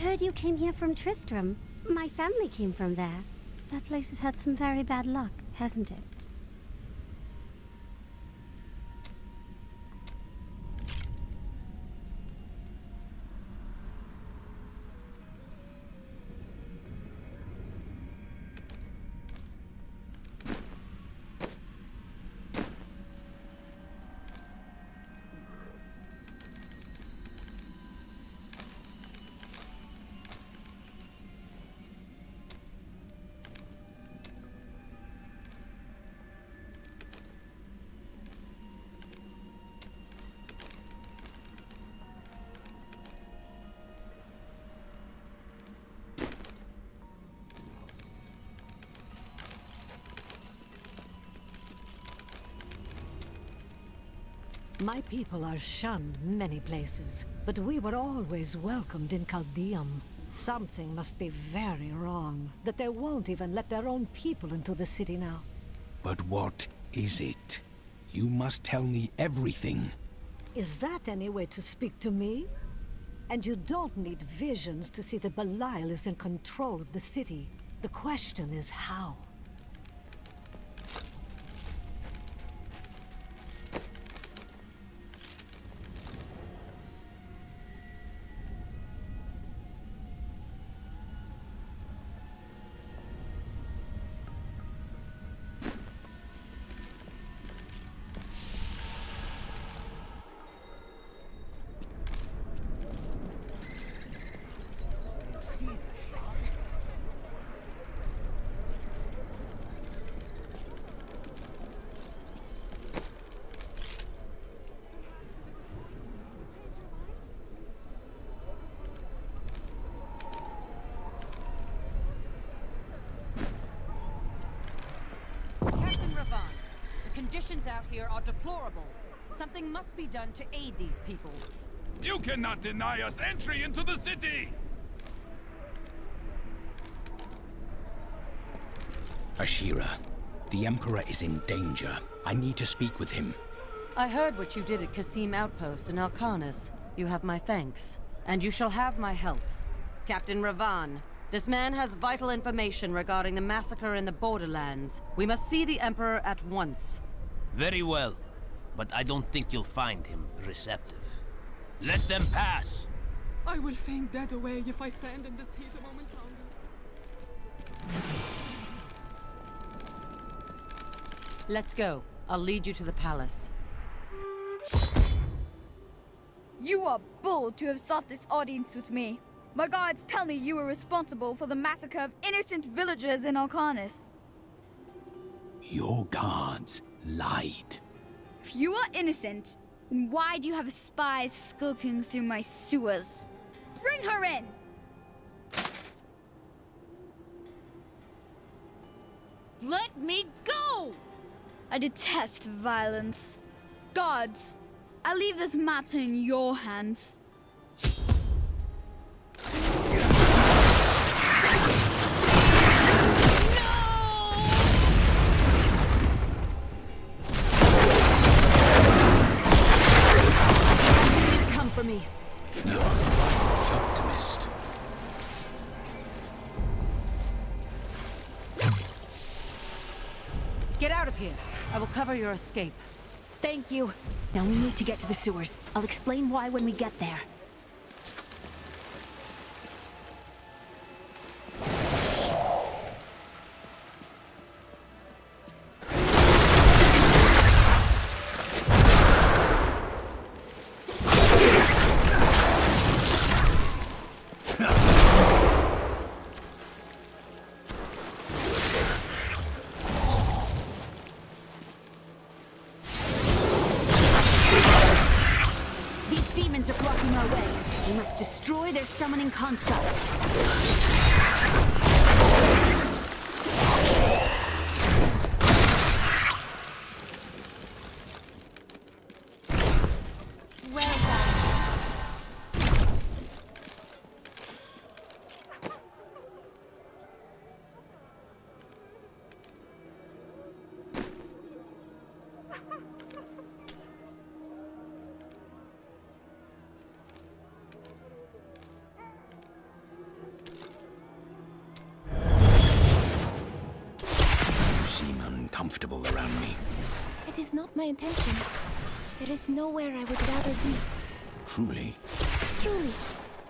heard you came here from Tristram. My family came from there. That place has had some very bad luck, hasn't it? My people are shunned many places, but we were always welcomed in Caldeum. Something must be very wrong, that they won't even let their own people into the city now. But what is it? You must tell me everything. Is that any way to speak to me? And you don't need visions to see that Belial is in control of the city. The question is how? The conditions out here are deplorable. Something must be done to aid these people. You cannot deny us entry into the city! Ashira, the Emperor is in danger. I need to speak with him. I heard what you did at Qasim Outpost in Alcanis. You have my thanks. And you shall have my help. Captain Ravan, this man has vital information regarding the massacre in the Borderlands. We must see the Emperor at once. Very well, but I don't think you'll find him receptive. Let them pass! I will faint dead away if I stand in this heat a moment longer. Let's go. I'll lead you to the palace. You are bold to have sought this audience with me. My guards tell me you were responsible for the massacre of innocent villagers in Alcanis. Your guards lied. If you are innocent, then why do you have spies skulking through my sewers? Bring her in! Let me go! I detest violence. Guards, I leave this matter in your hands. For me. You're the optimist. Get out of here. I will cover your escape. Thank you. Now we need to get to the sewers. I'll explain why when we get there. Destroy their summoning construct. uncomfortable around me. It is not my intention. There is nowhere I would rather be. Truly. Truly.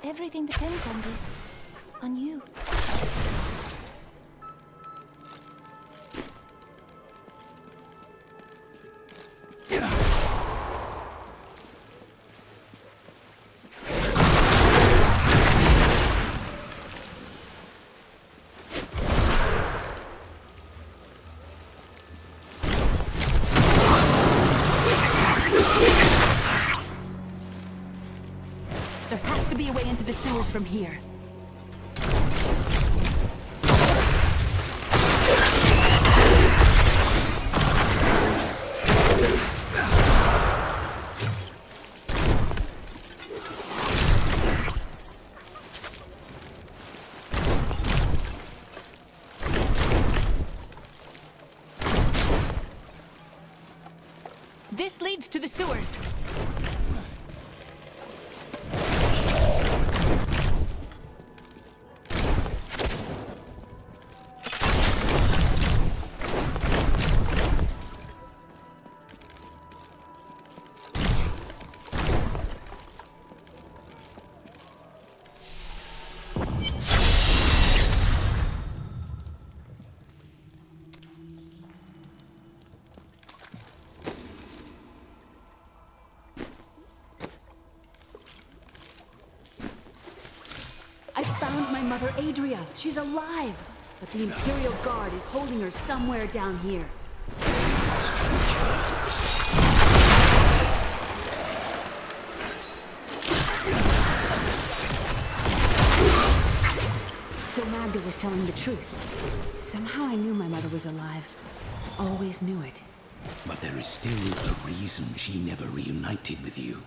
Everything depends on this. On you. There has to be a way into the sewers from here. This leads to the sewers. I found my mother, Adria. She's alive. But the Imperial Guard is holding her somewhere down here. So Magda was telling the truth. Somehow I knew my mother was alive. Always knew it. But there is still a reason she never reunited with you.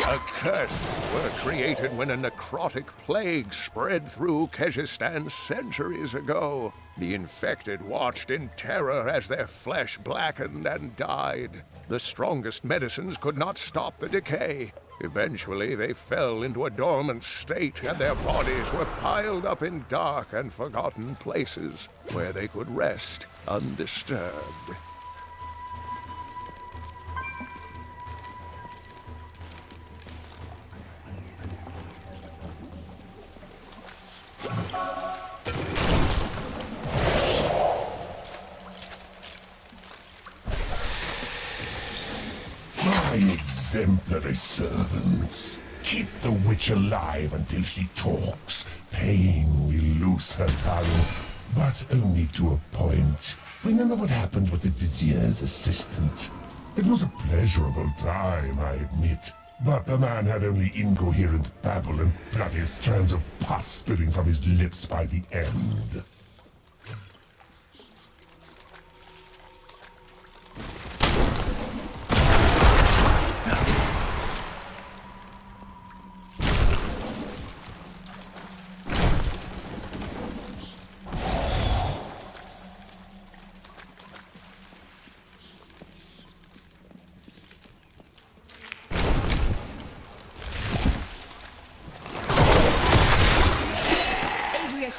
Accursed were created when a necrotic plague spread through Kyrgyzstan centuries ago. The infected watched in terror as their flesh blackened and died. The strongest medicines could not stop the decay. Eventually, they fell into a dormant state, and their bodies were piled up in dark and forgotten places where they could rest undisturbed. My exemplary servants. Keep the witch alive until she talks. Pain will loose her tongue, but only to a point. Remember what happened with the vizier's assistant? It was a pleasurable time, I admit. But the man had only incoherent babble and bloody strands of pus spilling from his lips by the end.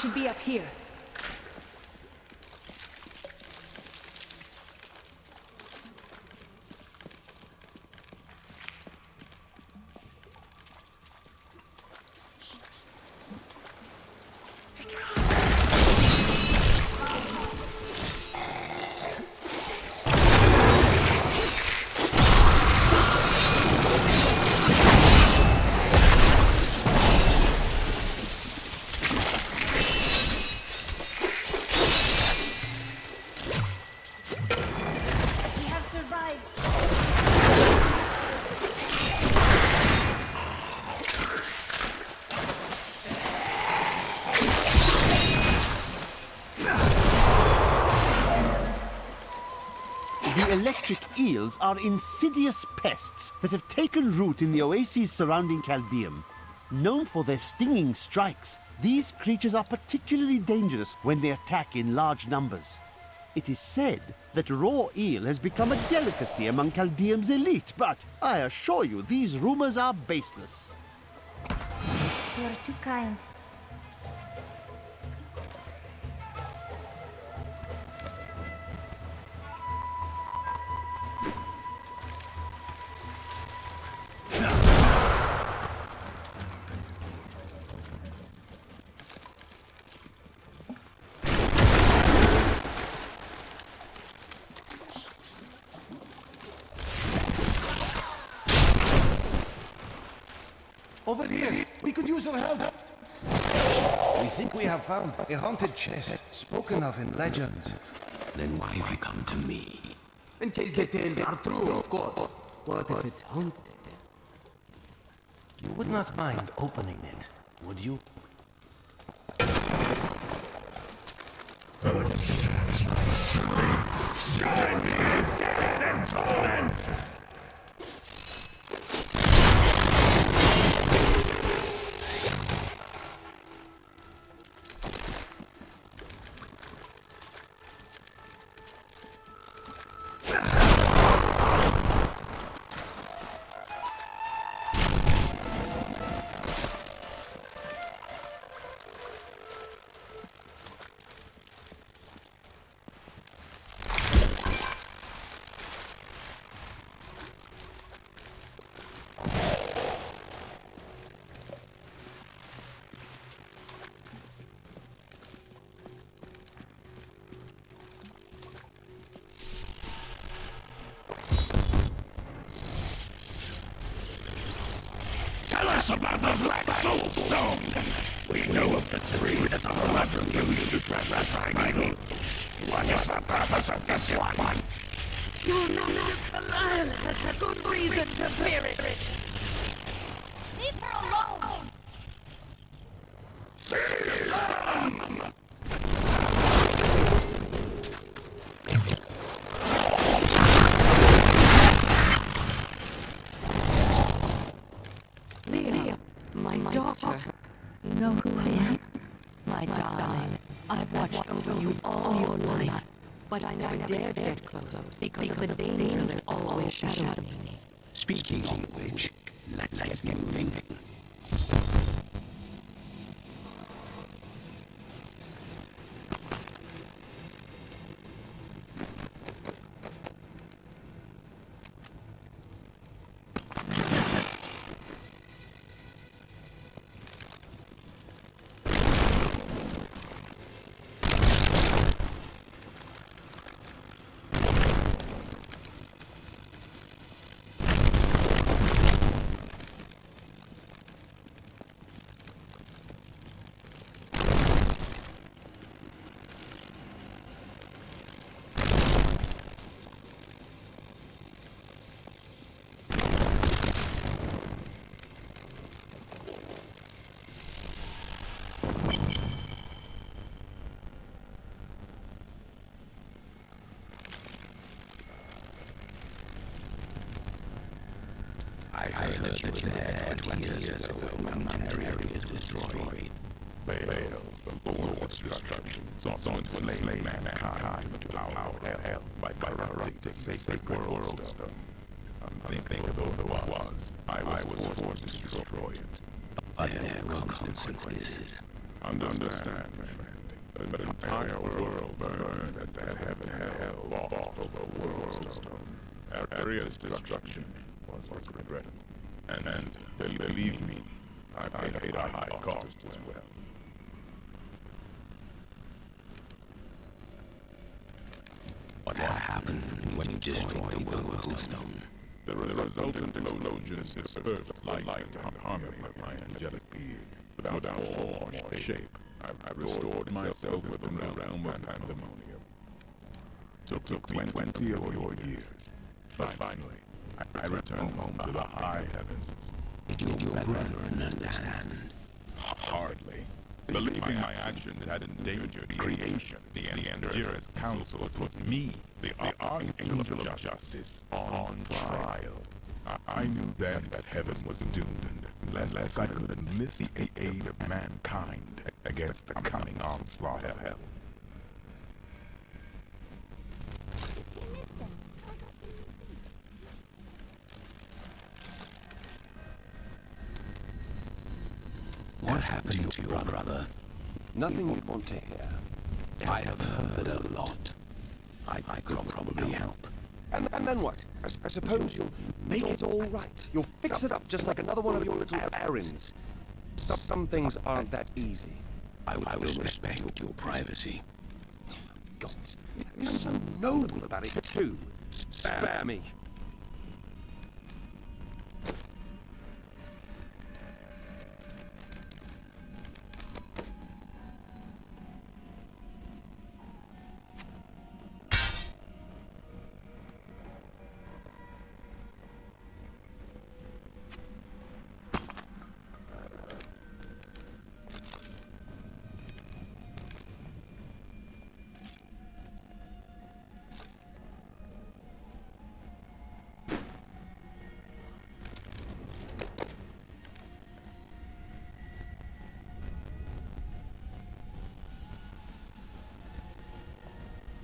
Should be up here. electric eels are insidious pests that have taken root in the oases surrounding Caldeum. Known for their stinging strikes, these creatures are particularly dangerous when they attack in large numbers. It is said that raw eel has become a delicacy among Caldeum's elite, but I assure you these rumors are baseless. You are too kind. Over here! We could use your help! We think we have found a haunted chest, spoken of in legends. Then why have you come to me? In case the tales are true, of course. What if it's haunted? You would not mind opening it, would you? Tell us about the Black Soul Stone! We know of the three that the Blood used to trap that primeval. What is the purpose of this one? Your knowledge alive has good reason to fear it. Leave her alone! Leah, my daughter. You know who I am? My darling, I've watched over you all your life, but I never dared get close because of the danger that always shadows me. Speaking of which, let's get moving. I heard that you were there 20 years ago when Mount area was destroyed. Baal, the Lord's destruction, sought to enslave mankind to devour hell by corrupting the sacred world stone. Unthinkable though it was, I was forced to destroy it. But there were consequences. Understand, my friend. The entire world burned as heaven and hell fought over the world stone. Our area's destruction was regretted. And believe me, I paid a high cost as well. What happened when you destroyed the world stone? The resultant explosion dispersed light and harmony of my angelic being. Without form or shape, I restored myself within the realm of pandemonium. Took me 20 of your years. Finally, I returned home to the high heavens. Did your brethren understand? Hardly. Believing my actions had endangered creation, the Endurance Council put me, the Archangel of Justice, on trial. I knew then that heaven was doomed, unless I could enlist the aid of mankind against the coming onslaught of hell. What happened to your brother? Nothing you'd want to hear. I have heard a lot. I could probably help. And then what? I suppose you'll make it all right. You'll fix it up just like another one of your little errands. Some things aren't that easy. I will respect your privacy. God, you're so noble about it too. Spare me.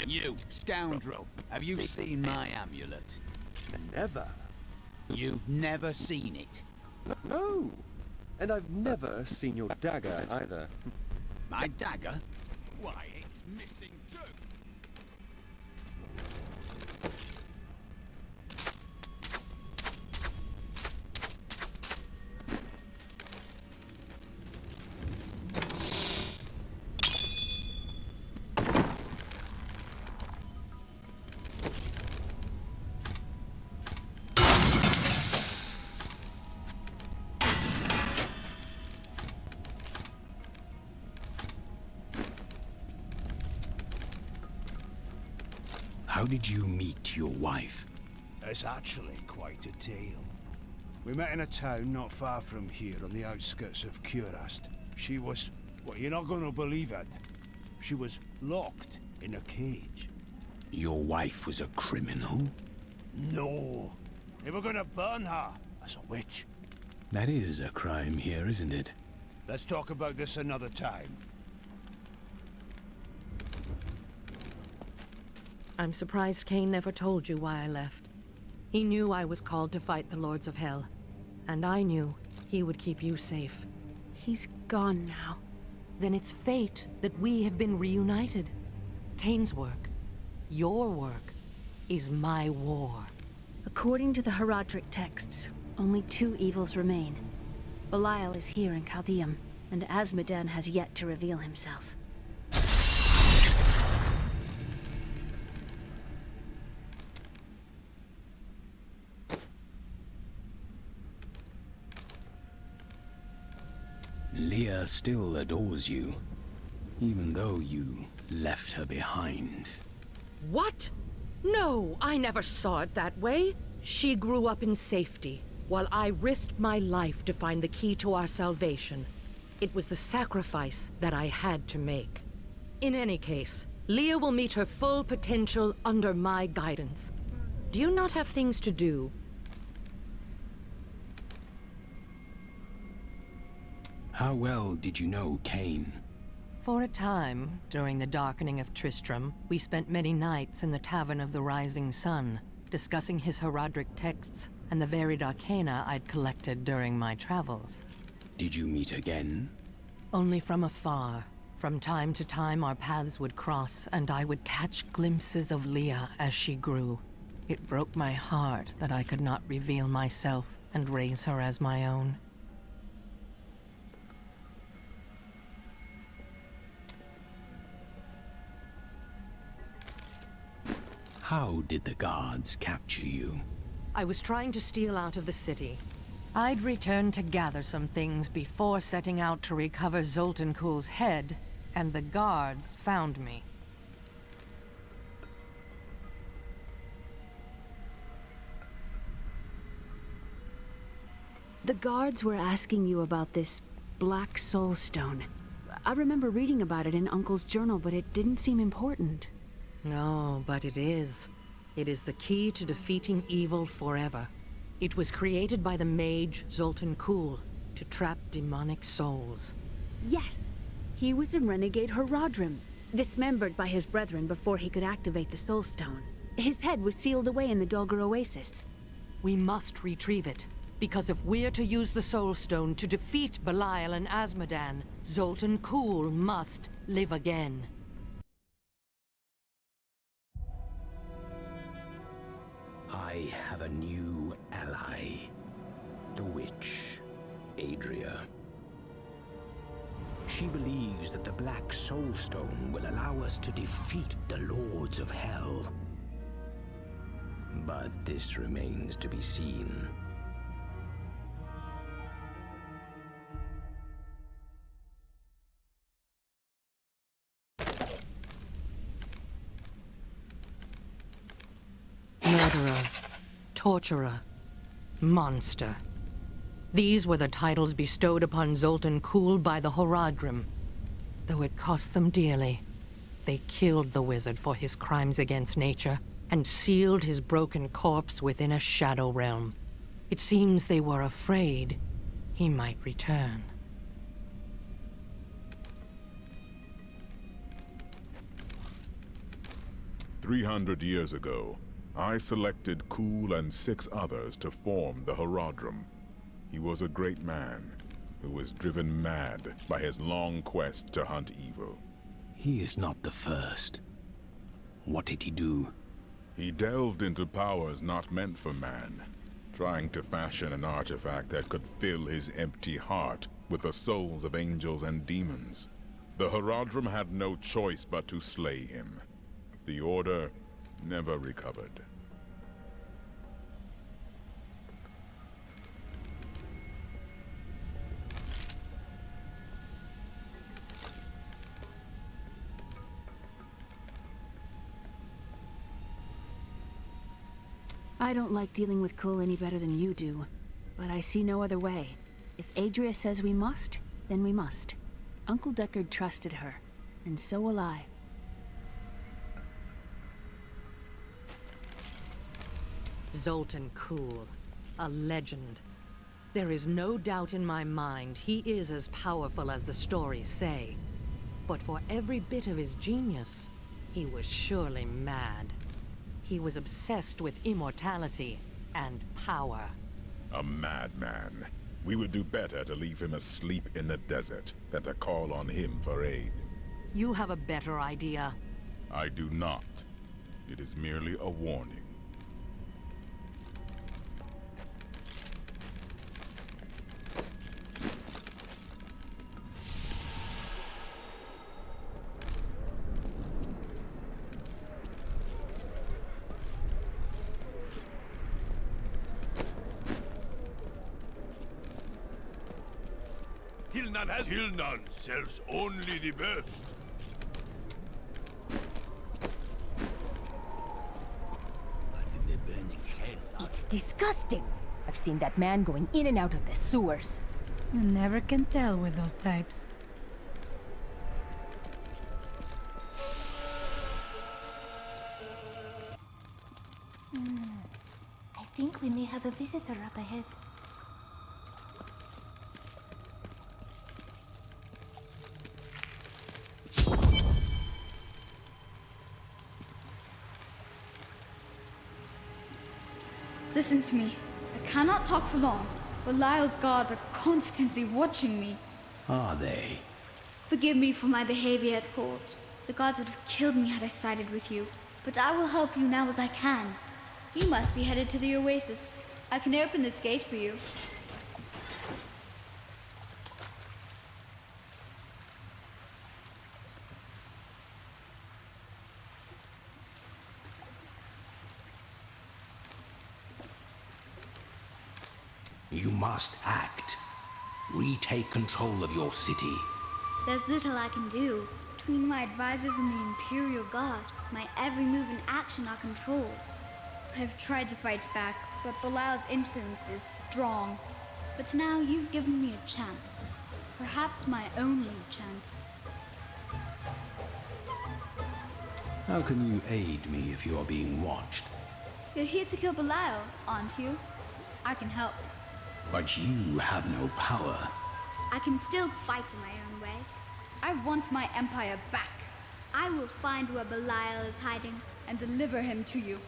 You, scoundrel, have you seen my amulet? Never. You've never seen it? No. And I've never seen your dagger either. My dagger? Why, it's missing too. How did you meet your wife? It's actually quite a tale. We met in a town not far from here on the outskirts of Curast. She was... well, you're not going to believe it. She was locked in a cage. Your wife was a criminal? No. They were going to burn her as a witch. That is a crime here, isn't it? Let's talk about this another time. I'm surprised Cain never told you why I left. He knew I was called to fight the Lords of Hell, and I knew he would keep you safe. He's gone now. Then it's fate that we have been reunited. Cain's work, your work, is my war. According to the Herodric texts, only two evils remain. Belial is here in Chaldeum, and Asmodan has yet to reveal himself. Leah still adores you, even though you left her behind. What? No, I never saw it that way. She grew up in safety, while I risked my life to find the key to our salvation. It was the sacrifice that I had to make. In any case, Leah will meet her full potential under my guidance. Do you not have things to do? How well did you know Cain? For a time, during the darkening of Tristram, we spent many nights in the Tavern of the Rising Sun, discussing his Herodric texts and the varied arcana I'd collected during my travels. Did you meet again? Only from afar. From time to time our paths would cross, and I would catch glimpses of Leah as she grew. It broke my heart that I could not reveal myself and raise her as my own. How did the guards capture you? I was trying to steal out of the city. I'd returned to gather some things before setting out to recover Zoltankul's head, and the guards found me. The guards were asking you about this Black Soul Stone. I remember reading about it in Uncle's journal, but it didn't seem important. No, but it is. It is the key to defeating evil forever. It was created by the mage Zoltan Kuhl to trap demonic souls. Yes! He was a renegade Horadrim, dismembered by his brethren before he could activate the Soul Stone. His head was sealed away in the Dulgar Oasis. We must retrieve it, because if we're to use the Soul Stone to defeat Belial and Azmodan, Zoltan Kuhl must live again. I have a new ally. The witch, Adria. She believes that the Black Soul Stone will allow us to defeat the Lords of Hell. But this remains to be seen. Murderer, torturer, monster. These were the titles bestowed upon Zoltan Kuhl by the Horadrim. Though it cost them dearly, they killed the wizard for his crimes against nature and sealed his broken corpse within a shadow realm. It seems they were afraid he might return. "300 years ago, I selected Kuhl and 6 others to form the Horadrim. He was a great man who was driven mad by his long quest to hunt evil. He is not the first. What did he do? He delved into powers not meant for man, trying to fashion an artifact that could fill his empty heart with the souls of angels and demons. The Horadrim had no choice but to slay him. The Order never recovered. I don't like dealing with Kuhl any better than you do, but I see no other way. If Adria says we must, then we must. Uncle Deckard trusted her, and so will I. Zoltan Kuhl, a legend. There is no doubt in my mind he is as powerful as the stories say. But for every bit of his genius, he was surely mad. He was obsessed with immortality and power. A madman. We would do better to leave him asleep in the desert than to call on him for aid. You have a better idea. I do not. It is merely a warning. Tilnan sells only the best. It's disgusting. I've seen that man going in and out of the sewers. You never can tell with those types. I think we may have a visitor up ahead. Listen to me. I cannot talk for long. Belial's guards are constantly watching me. Are they? Forgive me for my behavior at court. The gods would have killed me had I sided with you. But I will help you now as I can. You must be headed to the Oasis. I can open this gate for you. You must act. Retake control of your city. There's little I can do. Between my advisors and the Imperial Guard, my every move and action are controlled. I have tried to fight back, but Belial's influence is strong. But now you've given me a chance. Perhaps my only chance. How can you aid me if you are being watched? You're here to kill Belial, aren't you? I can help. But you have no power. I can still fight in my own way. I want my empire back. I will find where Belial is hiding and deliver him to you.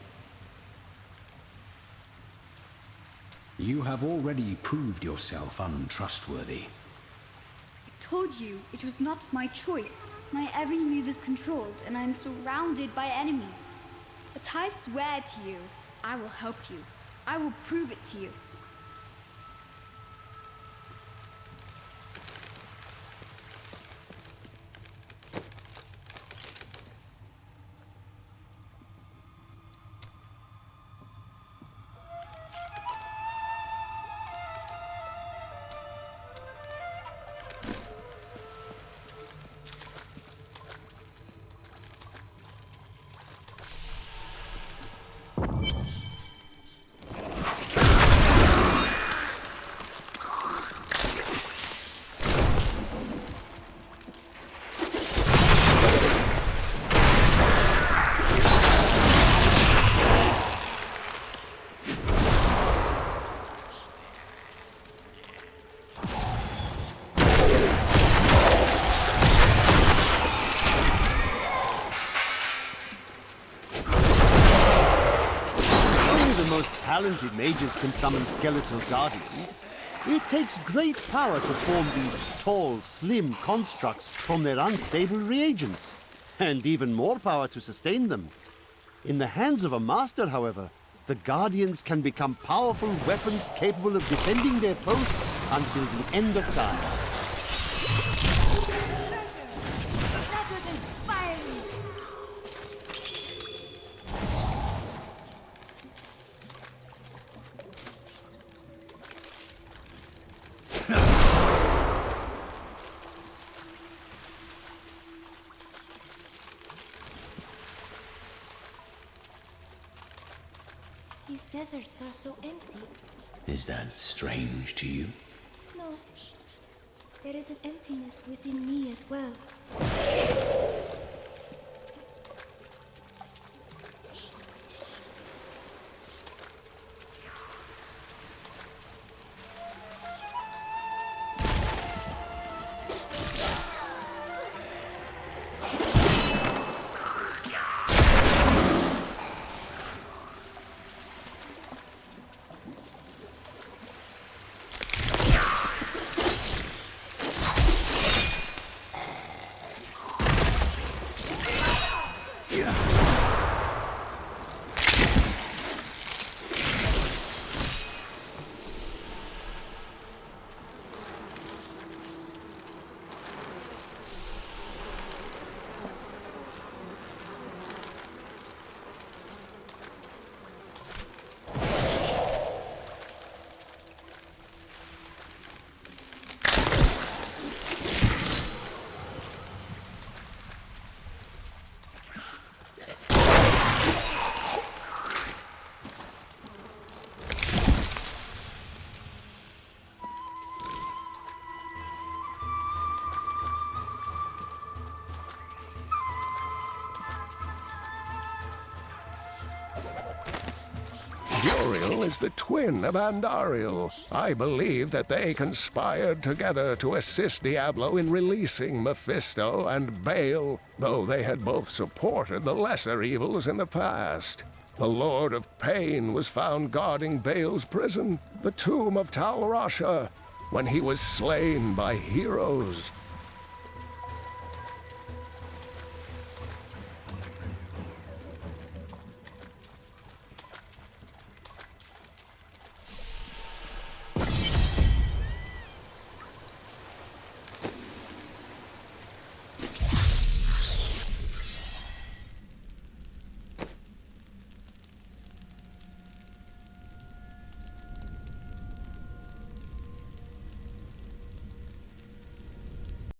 You have already proved yourself untrustworthy. I told you it was not my choice. My every move is controlled, and I am surrounded by enemies. But I swear to you, I will help you. I will prove it to you. Talented mages can summon skeletal guardians. It takes great power to form these tall, slim constructs from their unstable reagents, and even more power to sustain them. In the hands of a master, however, the guardians can become powerful weapons capable of defending their posts until the end of time. That was inspiring! These deserts are so empty. Is that strange to you? No. There is an emptiness within me as well. Uriel is the twin of Andariel. I believe that they conspired together to assist Diablo in releasing Mephisto and Baal, though they had both supported the lesser evils in the past. The Lord of Pain was found guarding Baal's prison, the tomb of Tal Rasha, when he was slain by heroes.